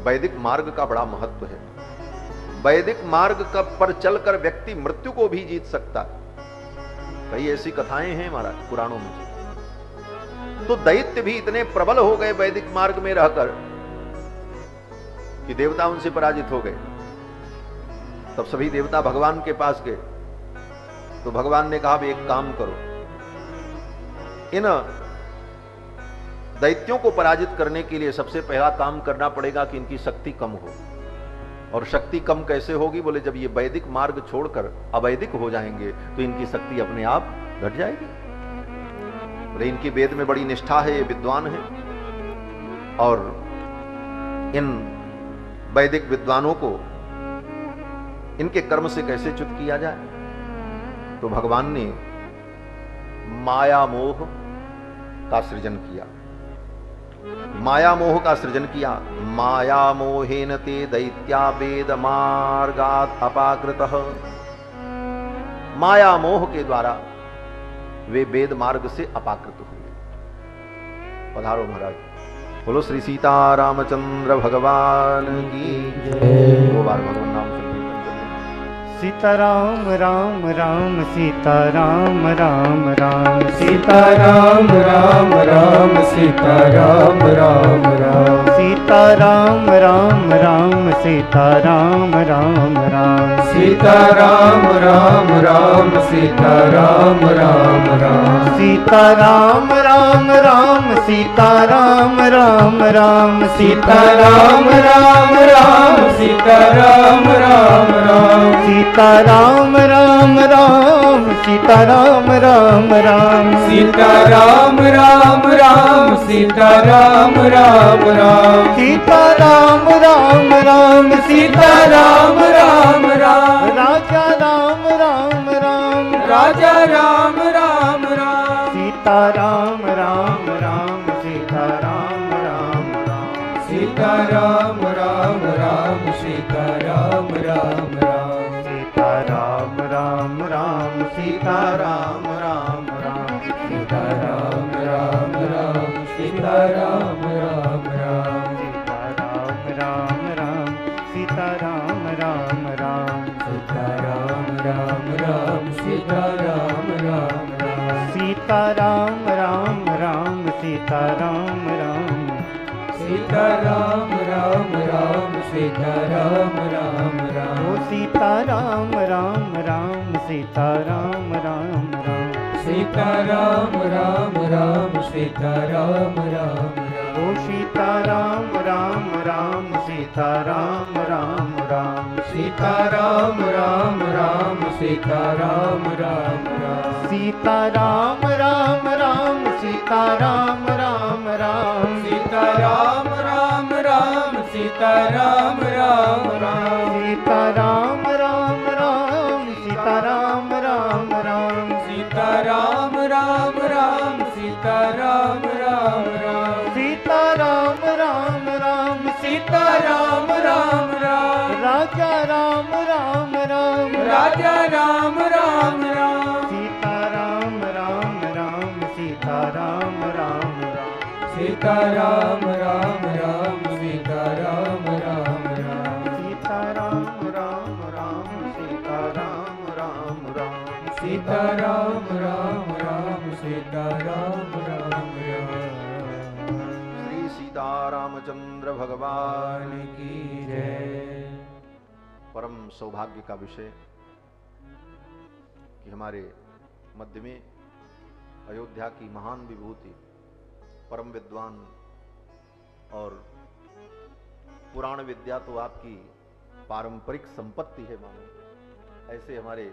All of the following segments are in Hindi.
वैदिक मार्ग का बड़ा महत्व है। वैदिक मार्ग पर चलकर व्यक्ति मृत्यु को भी जीत सकता है। कई ऐसी कथाएं हैं महाराज पुराणों में। तो दैत्य भी इतने प्रबल हो गए वैदिक मार्ग में रहकर कि देवता उनसे पराजित हो गए। तब सभी देवता भगवान के पास गए। तो भगवान ने कहा भी एक काम करो, इन दैत्यों को पराजित करने के लिए सबसे पहला काम करना पड़ेगा कि इनकी शक्ति कम हो। और शक्ति कम कैसे होगी? बोले जब ये वैदिक मार्ग छोड़कर अवैदिक हो जाएंगे तो इनकी शक्ति अपने आप घट जाएगी। बोले इनकी वेद में बड़ी निष्ठा है, ये विद्वान है, और इन वैदिक विद्वानों को इनके कर्म से कैसे च्युत किया जाए? तो भगवान ने माया मोह का सृजन किया। माया मोह का सृजन किया। माया मोहेन ते दैत्या वेद मार्गात् अपाकृतः। माया मोह के द्वारा वे वेद मार्ग से अपाकृत हुए। पधारो महाराज। बोलो श्री सीता रामचंद्र भगवान की जय। दो बार भगवान नाम संकीर्तन करिए। सीताराम राम राम सीताराम राम राम सीताराम राम राम सीताराम राम राम सीताराम राम राम सीताराम राम राम सीताराम राम राम सीताराम राम राम सीताराम राम राम सीताराम राम राम सीताराम राम राम सीताराम राम राम सीताराम राम राम सीताराम राम राम सीताराम राम राम सीताराम राम राम सीताराम राम राम सीताराम राम राम राजा राम राम राम राजा राम राम राम सीताराम राम राम सीताराम राम राम सीताराम राम राम सीताराम राम राम सीताराम राम राम सीताराम राम राम सीताराम राम राम सीताराम राम राम सीताराम राम राम सीताराम राम राम सीताराम राम राम सीताराम राम राम सीताराम राम राम सीताराम राम सीताराम राम राम सीताराम राम राम ओ सीताराम राम राम सीताराम राम राम सीताराम राम राम सीताराम राम राम ओ सीताराम राम राम सीताराम राम राम सीताराम राम राम सीताराम राम राम सीताराम राम राम सीताराम राम राम सीताराम राम राम सीताराम राम राम सीताराम राम राम सीताराम राम राम सीताराम राम राम सीताराम राम राम सीताराम राम राम सीताराम राम राम राजा राम राम राम राजा राम राम राम सीताराम राम राम सीताराम राम राम सीताराम राम राम सीताराम राम राम सीताराम राम राम सीताराम राम राम सीताराम राम राम सीताराम राम राम श्री सीता रामचंद्र भगवान की जय। परम सौभाग्य का विषय कि हमारे मध्य में अयोध्या की महान विभूति, परम विद्वान और पुराण विद्या तो आपकी पारंपरिक संपत्ति है मानो, ऐसे हमारे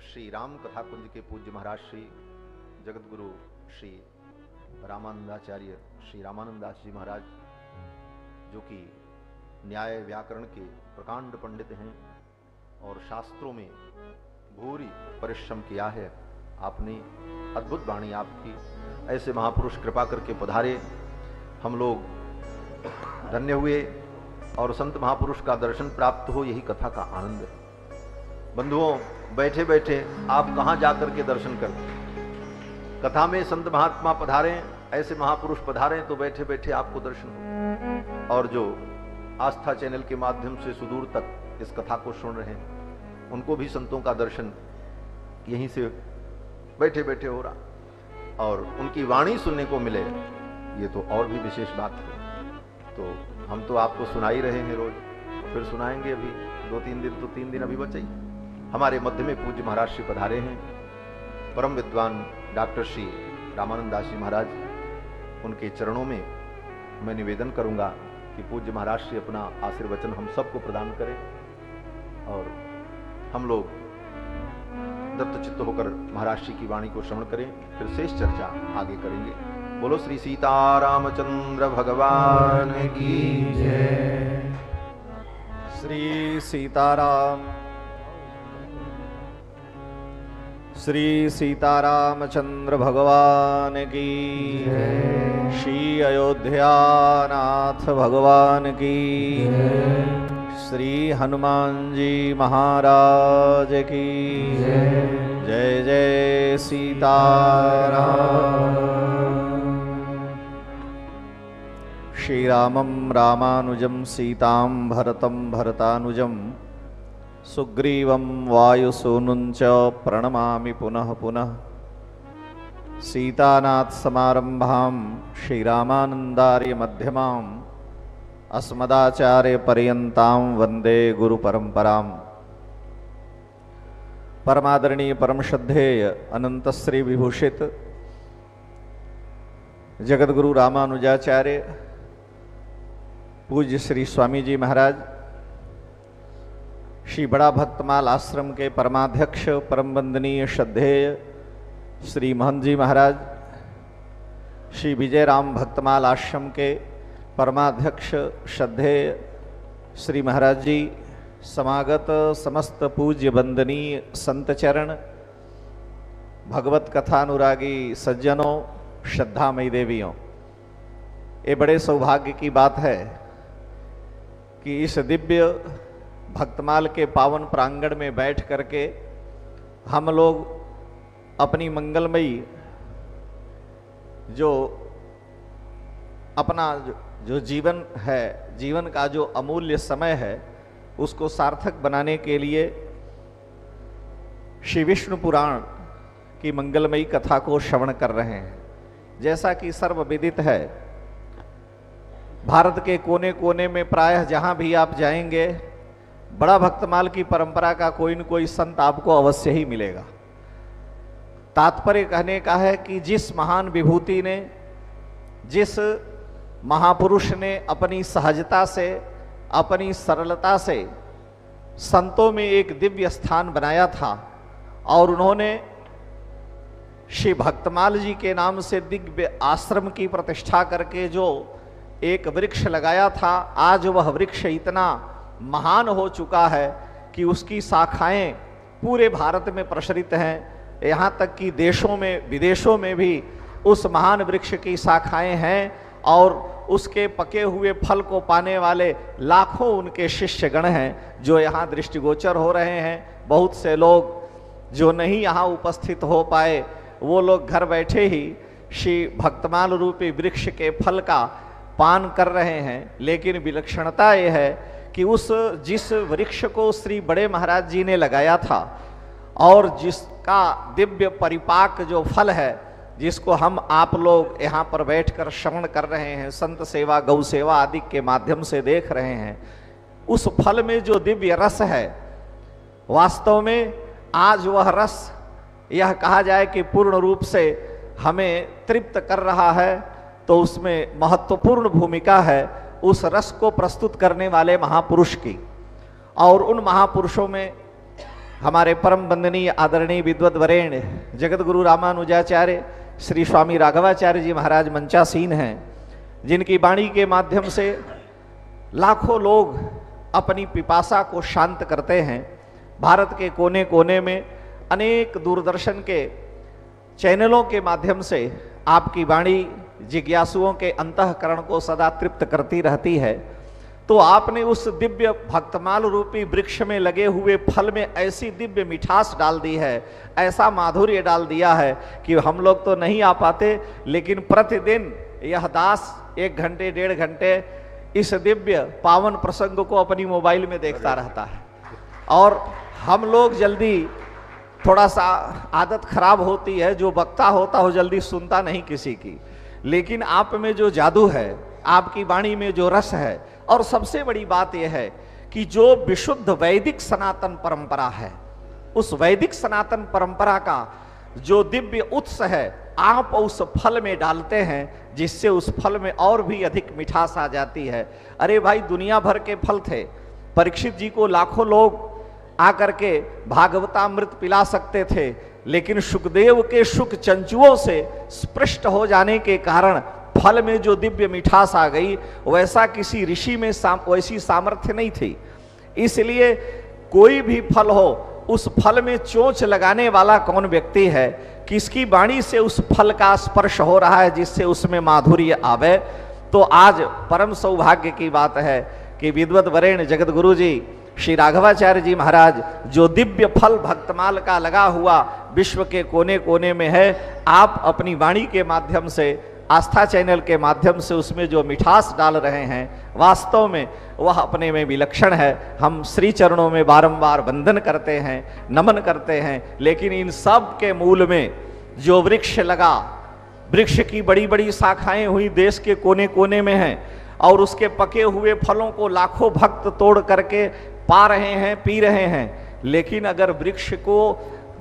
श्री राम कथा कुंज के पूज्य महाराज श्री जगत गुरु श्री रामानंदाचार्य श्री रामानंदास जी महाराज, जो कि न्याय व्याकरण के प्रकांड पंडित हैं और शास्त्रों में भूरी परिश्रम किया है। आपने अद्भुत वाणी आपकी, ऐसे महापुरुष कृपा करके पधारे, हम लोग धन्य हुए और संत महापुरुष का दर्शन प्राप्त हो, यही कथा का आनंद है। बंधुओं, बैठे बैठे आप कहां जाकर के दर्शन करते? कथा में संत महात्मा पधारें, ऐसे महापुरुष पधारें तो बैठे बैठे आपको दर्शन हो। और जो आस्था चैनल के माध्यम से सुदूर तक इस कथा को सुन रहे हैं, उनको भी संतों का दर्शन यहीं से बैठे बैठे हो रहा और उनकी वाणी सुनने को मिले, ये तो और भी विशेष बात है। तो हम तो आपको सुना ही रहे हैं रोज, फिर सुनाएंगे अभी 2-3 दिन, तो 3 दिन अभी बचे ही। हमारे मध्य में पूज्य महाराज श्री पधारे हैं, परम विद्वान डॉक्टर श्री रामानंद दास जी महाराज। उनके चरणों में मैं निवेदन करूंगा कि पूज्य महाराज श्री अपना आशीर्वचन हम सबको प्रदान करें और हम लोग दत्तचित्त होकर महाराज श्री की वाणी को श्रवण करें, फिर शेष चर्चा आगे करेंगे। बोलो श्री सीतारामचंद्र भगवान की जय। श्री सीताराम, श्री सीतारामचंद्र भगवान की जय। श्री अयोध्यानाथ भगवान की जय। श्री हनुमान जी महाराज की जय। जय जय सीताराम। श्रीरामं रामानुजं सीतां भरतं भरतानुजं सुग्रीवं वायुसूनुं च प्रणमामि पुनः पुनः। सीतानाथ समारंभां श्रीरामानन्दार्य मध्यमाम् अस्मदाचार्य पर्यन्तां वन्दे गुरुपरम्पराम्। परमादरणीय परम श्रद्धेय अनंत श्री विभूषित जगतगुरु रामानुजाचार्य पूज्य श्री स्वामी जी महाराज, श्री बड़ा भक्तमाल आश्रम के परमाध्यक्ष परम वंदनीय श्रद्धेय श्री महंत जी महाराज, श्री विजय राम भक्तमाल आश्रम के परमाध्यक्ष श्रद्धेय श्री महाराज जी, समागत समस्त पूज्य वंदनीय संत चरण, भगवत कथानुरागी सज्जनों, श्रद्धामयी देवियों, ये बड़े सौभाग्य की बात है कि इस दिव्य भक्तमाल के पावन प्रांगण में बैठ करके हम लोग अपनी मंगलमयी जो अपना जो जीवन है, जीवन का जो अमूल्य समय है, उसको सार्थक बनाने के लिए श्री विष्णु पुराण की मंगलमयी कथा को श्रवण कर रहे हैं। जैसा कि सर्वविदित है, भारत के कोने कोने में प्रायः जहां भी आप जाएंगे, बड़ा भक्तमाल की परंपरा का कोई न कोई संत आपको अवश्य ही मिलेगा। तात्पर्य कहने का है कि जिस महान विभूति ने, जिस महापुरुष ने अपनी सहजता से, अपनी सरलता से संतों में एक दिव्य स्थान बनाया था और उन्होंने श्री भक्तमाल जी के नाम से दिव्य आश्रम की प्रतिष्ठा करके जो एक वृक्ष लगाया था, आज वह वृक्ष इतना महान हो चुका है कि उसकी शाखाएं पूरे भारत में प्रसरित हैं। यहाँ तक कि देशों में, विदेशों में भी उस महान वृक्ष की शाखाएं हैं और उसके पके हुए फल को पाने वाले लाखों उनके शिष्यगण हैं जो यहाँ दृष्टिगोचर हो रहे हैं। बहुत से लोग जो नहीं यहाँ उपस्थित हो पाए, वो लोग घर बैठे ही श्री भक्तमाल रूपी वृक्ष के फल का पान कर रहे हैं। लेकिन विलक्षणता यह है कि जिस वृक्ष को श्री बड़े महाराज जी ने लगाया था और जिसका दिव्य परिपाक जो फल है, जिसको हम आप लोग यहाँ पर बैठकर श्रवण कर रहे हैं, संत सेवा, गौ सेवा आदि के माध्यम से देख रहे हैं, उस फल में जो दिव्य रस है, वास्तव में आज वह रस यह कहा जाए कि पूर्ण रूप से हमें तृप्त कर रहा है, तो उसमें महत्वपूर्ण भूमिका है उस रस को प्रस्तुत करने वाले महापुरुष की। और उन महापुरुषों में हमारे परम वंदनीय आदरणीय विद्वत वरेण्य जगत गुरु रामानुजाचार्य श्री स्वामी राघवाचार्य जी महाराज मंचासीन हैं, जिनकी वाणी के माध्यम से लाखों लोग अपनी पिपासा को शांत करते हैं। भारत के कोने कोने में अनेक दूरदर्शन के चैनलों के माध्यम से आपकी वाणी जिज्ञासुओं के अंतःकरण को सदा तृप्त करती रहती है। तो आपने उस दिव्य भक्तमाल रूपी वृक्ष में लगे हुए फल में ऐसी दिव्य मिठास डाल दी है, ऐसा माधुर्य डाल दिया है कि हम लोग तो नहीं आ पाते, लेकिन प्रतिदिन यह दास 1 घंटे 1.5 घंटे इस दिव्य पावन प्रसंग को अपनी मोबाइल में देखता रहता है। और हम लोग जल्दी, थोड़ा सा आदत खराब होती है, जो वक्ता होता हो जल्दी सुनता नहीं किसी की, लेकिन आप में जो जादू है, आपकी वाणी में जो रस है, और सबसे बड़ी बात यह है कि जो विशुद्ध वैदिक सनातन परंपरा है, उस वैदिक सनातन परंपरा का जो दिव्य उत्स है, आप उस फल में डालते हैं, जिससे उस फल में और भी अधिक मिठास आ जाती है। अरे भाई, दुनिया भर के फल थे। परीक्षित जी को लाखों लोग आकर के भागवतामृत पिला सकते थे, लेकिन सुखदेव के शुक चंचुओं से स्पृष्ट हो जाने के कारण फल में जो दिव्य मिठास आ गई, वैसा किसी ऋषि में वैसी सामर्थ्य नहीं थी। इसलिए कोई भी फल हो, उस फल में चोंच लगाने वाला कौन व्यक्ति है, किसकी वाणी से उस फल का स्पर्श हो रहा है, जिससे उसमें माधुर्य आवे। तो आज परम सौभाग्य की बात है कि विद्वत वरेण्य जगत गुरु जी श्री राघवाचार्य जी महाराज, जो दिव्य फल भक्तमाल का लगा हुआ विश्व के कोने कोने में है, आप अपनी वाणी के माध्यम से, आस्था चैनल के माध्यम से उसमें जो मिठास डाल रहे हैं, वास्तव में वह अपने में विलक्षण है। हम श्री चरणों में बारंबार वंदन करते हैं, नमन करते हैं, लेकिन इन सब के मूल में जो वृक्ष लगा, वृक्ष की बड़ी बड़ी शाखाएं हुई देश के कोने कोने में हैं, और उसके पके हुए फलों को लाखों भक्त तोड़ करके पा रहे हैं, पी रहे हैं। लेकिन अगर वृक्ष को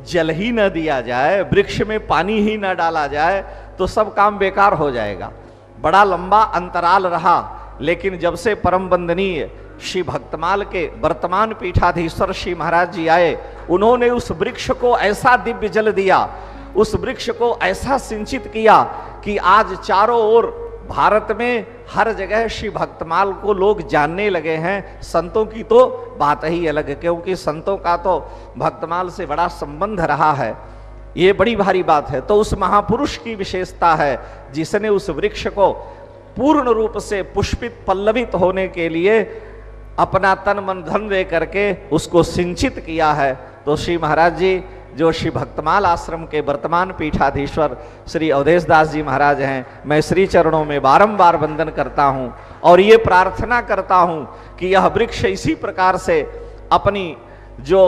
जल ही न दिया जाए, वृक्ष में पानी ही न डाला जाए, तो सब काम बेकार हो जाएगा। बड़ा लंबा अंतराल रहा, लेकिन जब से परम वंदनीय श्री भक्तमाल के वर्तमान पीठाधीश्वर श्री महाराज जी आए, उन्होंने उस वृक्ष को ऐसा दिव्य जल दिया, उस वृक्ष को ऐसा सिंचित किया कि आज चारों ओर भारत में हर जगह श्री भक्तमाल को लोग जानने लगे हैं। संतों की तो बात ही अलग है, क्योंकि संतों का तो भक्तमाल से बड़ा संबंध रहा है, ये बड़ी भारी बात है। तो उस महापुरुष की विशेषता है जिसने उस वृक्ष को पूर्ण रूप से पुष्पित पल्लवित होने के लिए अपना तन मन धन दे करके उसको सिंचित किया है। तो श्री महाराज जी जो श्री भक्तमाल आश्रम के वर्तमान पीठाधीश्वर श्री अवधेश दास जी महाराज हैं, मैं श्री चरणों में बारंबार वंदन करता हूं और ये प्रार्थना करता हूं कि यह वृक्ष इसी प्रकार से अपनी जो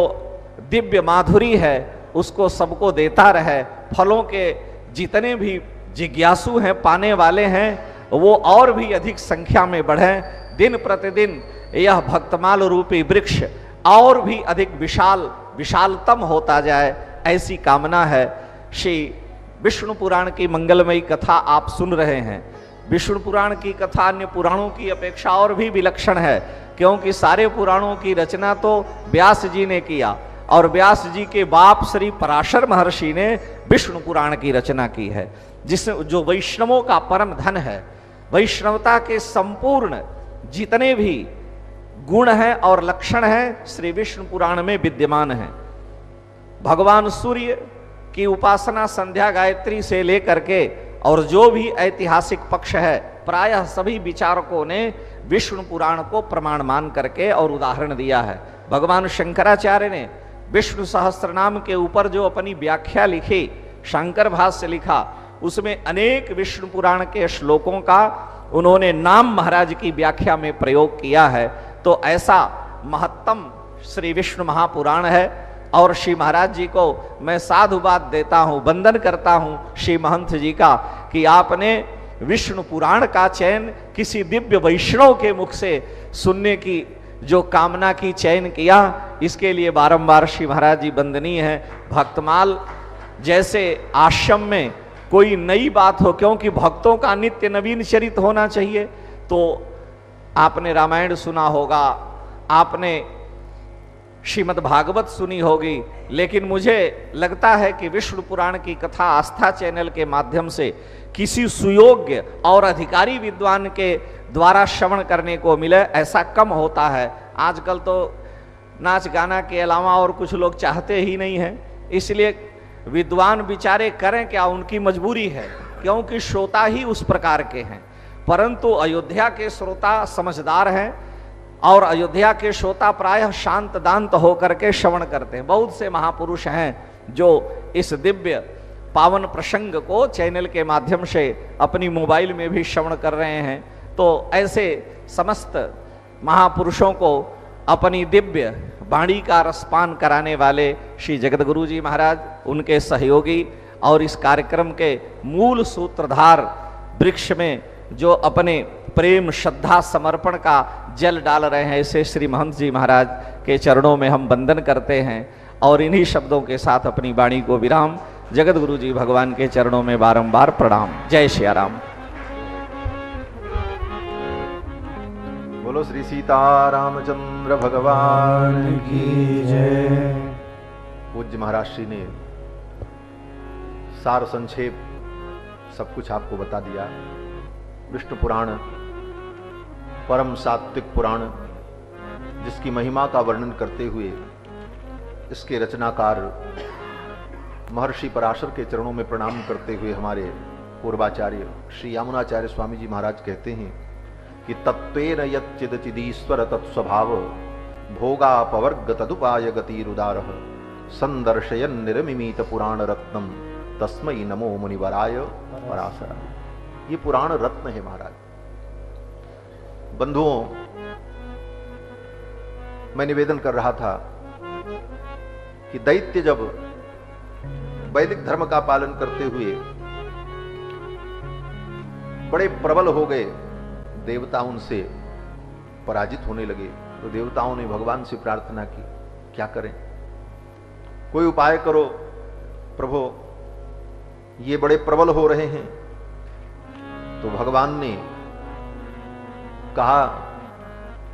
दिव्य माधुरी है उसको सबको देता रहे। फलों के जितने भी जिज्ञासु हैं, पाने वाले हैं, वो और भी अधिक संख्या में बढ़े। दिन प्रतिदिन यह भक्तमाल रूपी वृक्ष और भी अधिक विशालतम होता जाए, ऐसी कामना है। श्री विष्णु पुराण की मंगलमयी कथा आप सुन रहे हैं। विष्णु पुराण की कथा अन्य पुराणों की अपेक्षा और भी विलक्षण है, क्योंकि सारे पुराणों की रचना तो व्यास जी ने किया और व्यास जी के बाप श्री पराशर महर्षि ने विष्णु पुराण की रचना की है, जिसमें जो वैष्णवों का परम धन है, वैष्णवता के संपूर्ण जितने भी गुण हैं और लक्षण हैं श्री विष्णु पुराण में विद्यमान हैं। भगवान सूर्य की उपासना संध्या गायत्री से लेकर के और जो भी ऐतिहासिक पक्ष है, प्रायः सभी विचारकों ने विष्णु पुराण को प्रमाण मान करके और उदाहरण दिया है। भगवान शंकराचार्य ने विष्णु सहस्त्रनाम के ऊपर जो अपनी व्याख्या लिखी, शंकर भाष्य लिखा, उसमें अनेक विष्णु पुराण के श्लोकों का उन्होंने नाम महाराज की व्याख्या में प्रयोग किया है। तो ऐसा महत्तम श्री विष्णु महापुराण है और श्री महाराज जी को मैं साधुवाद देता हूँ, वंदन करता हूँ श्री महंत जी का कि आपने विष्णु पुराण का चयन किसी दिव्य वैष्णव के मुख से सुनने की जो कामना की चयन किया, इसके लिए बारंबार श्री महाराज जी वंदनीय है। भक्तमाल जैसे आश्रम में कोई नई बात हो, क्योंकि भक्तों का नित्य नवीन चरित होना चाहिए। तो आपने रामायण सुना होगा, आपने श्रीमद् भागवत सुनी होगी, लेकिन मुझे लगता है कि विष्णु पुराण की कथा आस्था चैनल के माध्यम से किसी सुयोग्य और अधिकारी विद्वान के द्वारा श्रवण करने को मिले, ऐसा कम होता है। आजकल तो नाच गाना के अलावा और कुछ लोग चाहते ही नहीं हैं, इसलिए विद्वान विचारे करें क्या, उनकी मजबूरी है, क्योंकि श्रोता ही उस प्रकार के हैं। परंतु अयोध्या के श्रोता समझदार हैं और अयोध्या के श्रोता प्रायः शांत दांत होकर के श्रवण करते हैं। बहुत से महापुरुष हैं जो इस दिव्य पावन प्रसंग को चैनल के माध्यम से अपनी मोबाइल में भी श्रवण कर रहे हैं। तो ऐसे समस्त महापुरुषों को अपनी दिव्य वाणी का रसपान कराने वाले श्री जगतगुरु जी महाराज, उनके सहयोगी और इस कार्यक्रम के मूल सूत्रधार वृक्ष में जो अपने प्रेम श्रद्धा समर्पण का जल डाल रहे हैं, ऐसे श्री महंत जी महाराज के चरणों में हम वंदन करते हैं और इन्हीं शब्दों के साथ अपनी वाणी को विराम। जगतगुरु जी भगवान के चरणों में बारंबार प्रणाम। जय श्री राम। बोलो श्री सीता रामचंद्र भगवान की जय। पूज्य महाराज श्री ने सार संक्षेप सब कुछ आपको बता दिया। विष्णु पुराण परम सात्विक पुराण, जिसकी महिमा का वर्णन करते हुए इसके रचनाकार महर्षि पराशर के चरणों में प्रणाम करते हुए हमारे पूर्वाचार्य श्री यामुनाचार्य स्वामी जी महाराज कहते हैं कि तत्वेन यच्चिदचिदीश्वर तत्स्वभाव भोगापवर्ग तदुपाय गतिरुदारः संदर्शयन् निर्मिमीत पुराण रत्नम तस्मै नमो मुनिवराय पराशर। ये पुराण रत्न है महाराज। बंधुओं, मैं निवेदन कर रहा था कि दैत्य जब वैदिक धर्म का पालन करते हुए बड़े प्रबल हो गए, देवता उनसे पराजित होने लगे, तो देवताओं ने भगवान से प्रार्थना की, क्या करें, कोई उपाय करो प्रभु, ये बड़े प्रबल हो रहे हैं। तो भगवान ने कहा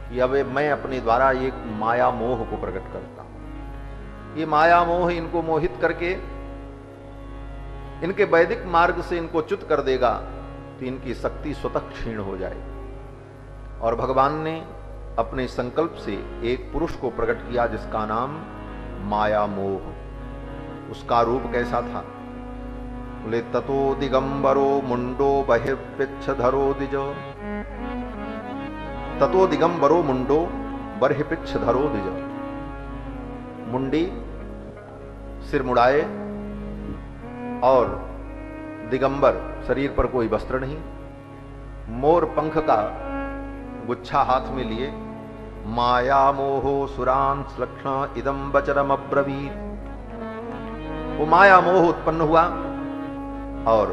कि अब मैं अपने द्वारा एक माया मोह को प्रकट करता हूं। ये माया मोह इनको मोहित करके इनके वैदिक मार्ग से इनको च्युत कर देगा, तो इनकी शक्ति स्वतः क्षीण हो जाए। और भगवान ने अपने संकल्प से एक पुरुष को प्रकट किया जिसका नाम माया मोह। उसका रूप कैसा था? बोले ततो दिगंबरो मुंडो बहिर्पिच्छधरो द्विज। ततो दिगंबरो मुंडो बहिर्पिच्छधरो द्विज। मुंडी, सिर मुड़ाए, और दिगंबर, शरीर पर कोई वस्त्र नहीं, मोर पंख का गुच्छा हाथ में लिए, माया मोहो सुरांस लक्षण इदम वचनम अब्रवीत। वो माया मोह उत्पन्न हुआ और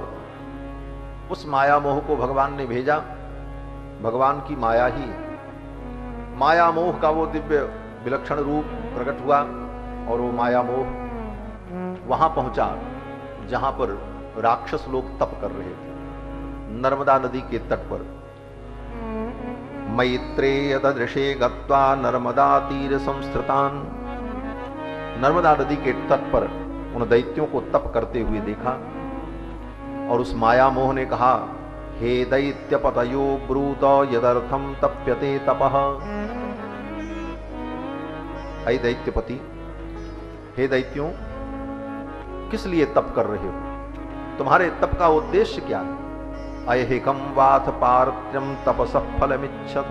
उस माया मोह को भगवान ने भेजा। भगवान की माया ही माया मोह का वो दिव्य विलक्षण रूप प्रकट हुआ और वो माया मोह वहां पहुंचा जहां पर राक्षस लोग तप कर रहे थे, नर्मदा नदी के तट पर। मैत्रेय ददृशे गत्वा नर्मदा तीर संस्थितान। नर्मदा नदी के तट पर उन दैत्यों को तप करते हुए देखा और उस माया मोह ने कहा, हे दैत्य पतयो ब्रूत यदर्थम तप्यते तपः। ऐ दैत्यपति, हे दैत्यों, किस लिए तप कर रहे हो? तुम्हारे तप का उद्देश्य क्या है? ऐहिकम वाथ पार्थ्यम तपसः फलमिच्छत।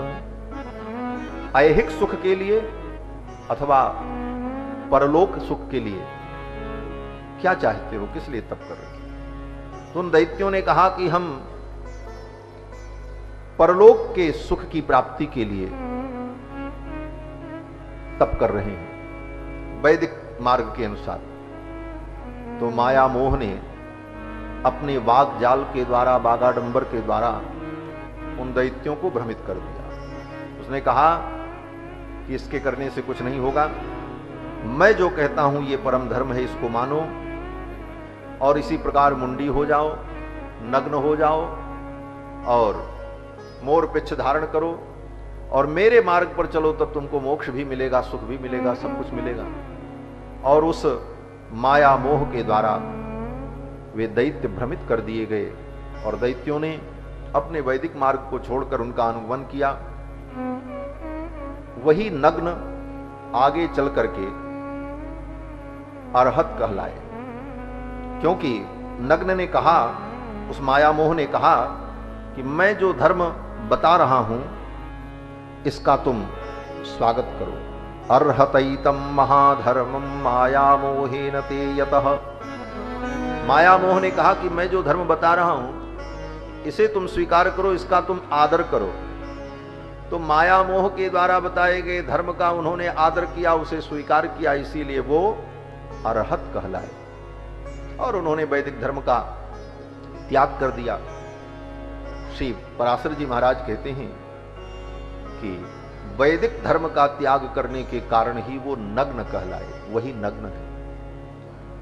ऐहिक सुख के लिए अथवा परलोक सुख के लिए क्या चाहते हो? किस लिए तप कर रहे हो? तो उन दैत्यों ने कहा कि हम परलोक के सुख की प्राप्ति के लिए तप कर रहे हैं वैदिक मार्ग के अनुसार। तो माया मोह ने अपने वाग जाल के द्वारा, बागाडंबर के द्वारा उन दैत्यों को भ्रमित कर दिया। उसने कहा कि इसके करने से कुछ नहीं होगा, मैं जो कहता हूं ये परम धर्म है, इसको मानो और इसी प्रकार मुंडी हो जाओ, नग्न हो जाओ और मोर पिच्छ धारण करो और मेरे मार्ग पर चलो, तब तुमको मोक्ष भी मिलेगा, सुख भी मिलेगा, सब कुछ मिलेगा। और उस माया मोह के द्वारा वे दैत्य भ्रमित कर दिए गए और दैत्यों ने अपने वैदिक मार्ग को छोड़कर उनका अनुगमन किया। वही नग्न आगे चल करके अरहत कहलाए, क्योंकि नग्न ने कहा, उस माया मोह ने कहा कि मैं जो धर्म बता रहा हूं इसका तुम स्वागत करो। अर्हतैतम महाधर्मम माया मोहेन ते यतः। माया मोह ने कहा कि मैं जो धर्म बता रहा हूं इसे तुम स्वीकार करो, इसका तुम आदर करो। तो माया मोह के द्वारा बताए गए धर्म का उन्होंने आदर किया, उसे स्वीकार किया, इसीलिए वो अरहत कहलाए। और उन्होंने वैदिक धर्म का त्याग कर दिया। श्री पराशर जी महाराज कहते हैं कि वैदिक धर्म का त्याग करने के कारण ही वो नग्न कहलाए, वही नग्न है।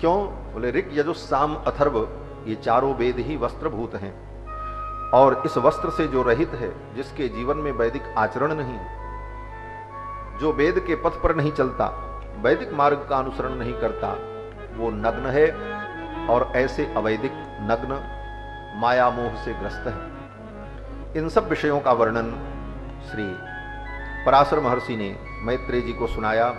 क्यों? बोले ऋग यजुः साम अथर्व ये चारों वेद ही वस्त्रभूत हैं, और इस वस्त्र से जो रहित है, जिसके जीवन में वैदिक आचरण नहीं, जो वेद के पथ पर नहीं चलता, वैदिक मार्ग का अनुसरण नहीं करता, वो नग्न है। और ऐसे अवैदिक नग्न माया मोह से ग्रस्त है। इन सब विषयों का वर्णन श्री पराशर महर्षि ने मैत्रेय जी को सुनाया।